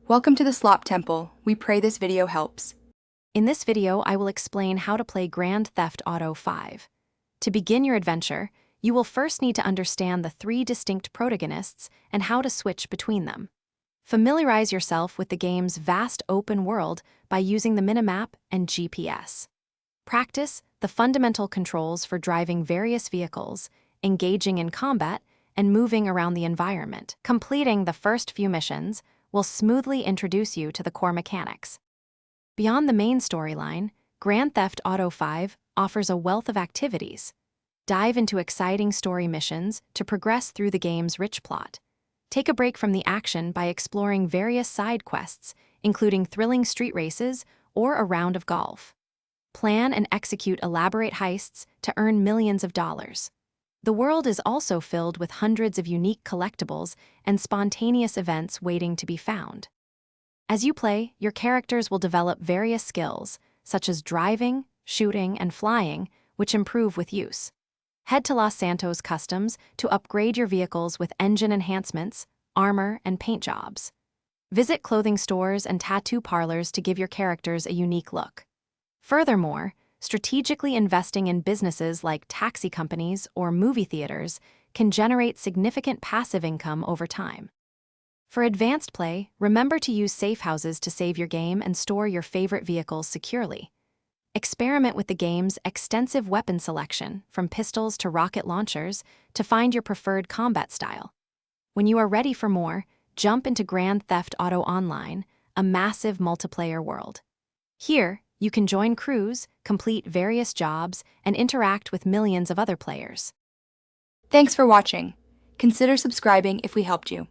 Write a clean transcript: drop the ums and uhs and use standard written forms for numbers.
Welcome to the Slop Temple. We pray this video helps. In this video, I will explain how to play Grand Theft Auto V. To begin your adventure, you will first need to understand the three distinct protagonists and how to switch between them. Familiarize yourself with the game's vast open world by using the minimap and GPS. Practice the fundamental controls for driving various vehicles, engaging in combat, and moving around the environment. Completing the first few missions will smoothly introduce you to the core mechanics. Beyond the main storyline, Grand Theft Auto V offers a wealth of activities. Dive into exciting story missions to progress through the game's rich plot. Take a break from the action by exploring various side quests, including thrilling street races or a round of golf. Plan and execute elaborate heists to earn millions of dollars. The world is also filled with hundreds of unique collectibles and spontaneous events waiting to be found. As you play, your characters will develop various skills, such as driving, shooting, and flying, which improve with use. Head to Los Santos Customs to upgrade your vehicles with engine enhancements, armor, and paint jobs. Visit clothing stores and tattoo parlors to give your characters a unique look. Furthermore, strategically investing in businesses like taxi companies or movie theaters can generate significant passive income over time. For advanced play, remember to use safe houses to save your game and store your favorite vehicles securely. Experiment with the game's extensive weapon selection, from pistols to rocket launchers, to find your preferred combat style. When you are ready for more, jump into Grand Theft Auto Online, a massive multiplayer world. Here, you can join crews, complete various jobs, and interact with millions of other players. Thanks for watching. Consider subscribing if we helped you.